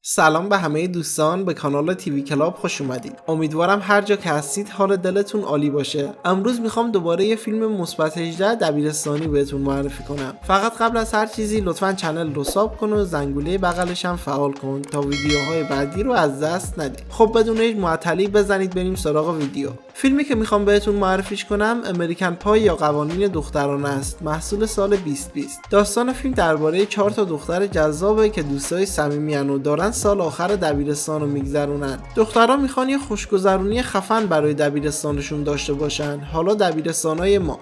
سلام به همه دوستان، به کانال تیوی کلاب خوش اومدید. امیدوارم هر جا که هستید حال دلتون عالی باشه. امروز میخوام دوباره یه فیلم مثبت 18 دبیرستانی بهتون معرفی کنم. فقط قبل از هر چیزی لطفاً چنل رو ساب کن و زنگوله بغلش هم فعال کن تا ویدیوهای بعدی رو از دست ندید. خب بدون هیچ معطلی بزنید بریم سراغ ویدیو. فیلمی که میخوام بهتون معرفیش کنم امریکن پای یا قوانین دخترانه است، محصول سال 2020. داستان فیلم درباره 4 تا دختر جذابه که دوستای صمیمیان و دارن سال آخر دبیرستان رو میگذرونن. دخترها میخوان یه خوشگذرونی خفن برای دبیرستانشون داشته باشن. حالا دبیرستانای ما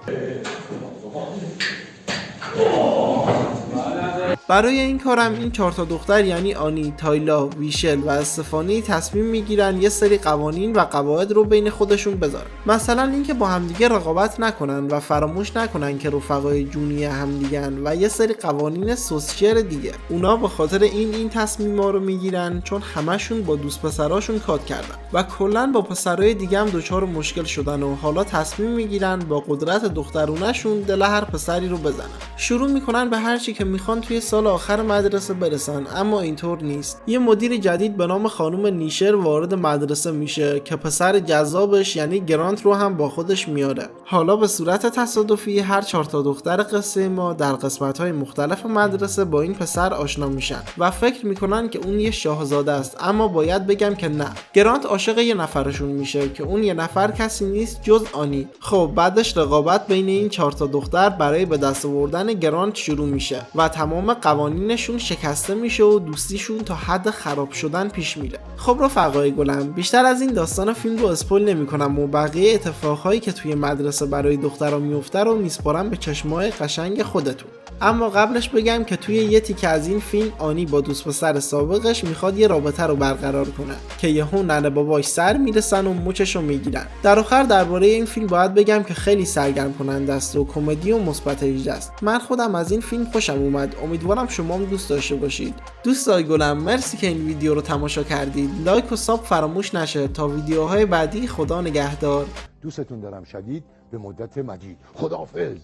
برای این کارم این 4 تا دختر یعنی آنی، تایلا، ویشل و استفانی تصمیم میگیرن یه سری قوانین و قواعد رو بین خودشون بذارن. مثلا اینکه با همدیگه رقابت نکنن و فراموش نکنن که رفقای جونی همدیگن و یه سری قوانین سوسچر دیگه. اونا به خاطر این تصمیما رو میگیرن چون همشون با دوست پسراشون کات کردن و کلا با پسرای دیگه هم دچار مشکل شدن و حالا تصمیم میگیرن با قدرت دخترونه‌شون دل هر پسری رو بزنن. شروع میکنن به هر چی که میخوان توی سال آخر مدرسه برسن، اما اینطور نیست. یه مدیر جدید به نام خانم نیشر وارد مدرسه میشه که پسر جذابش یعنی گرانت رو هم با خودش میاره. حالا به صورت تصادفی هر 4 تا دختر قصه ما در قسمت‌های مختلف مدرسه با این پسر آشنا میشن و فکر میکنن که اون یه شاهزاده است، اما باید بگم که نه. گرانت عاشق یه نفرشون میشه که اون یه نفر کسی نیست جز آنی. خب بعدش رقابت بین این 4 تا دختر برای به دست آوردن گرانت شروع میشه و تمام قوانینشون شکسته میشه و دوستیشون تا حد خراب شدن پیش میره. خب رفقای گلم، بیشتر از این داستان فیلم رو اسپویل نمیکنم و بقیه اتفاقهایی که توی مدرسه برای دخترها میفته رو میسپارم به چشمای قشنگ خودتون. اما قبلش بگم که توی یه تیکه از این فیلم آنی با دوست پسر سابقش میخواد یه رابطه رو برقرار کنه که یهو ننه باباش سر میرسن و موچشو میگیرن. در آخر درباره این فیلم باید بگم که خیلی سرگرم کننده است و کمدی و مثبت 18 است. من خودم از این فیلم خوشم اومد. امیدوارم شما هم دوست داشته باشید. دوستای گلم، مرسی که این ویدیو رو تماشا کردید. لایک و ساب فراموش نشه. تا ویدیوهای بعدی خدا نگهدار. دوستتون دارم شدید، به مدت مدید. خداحافظ.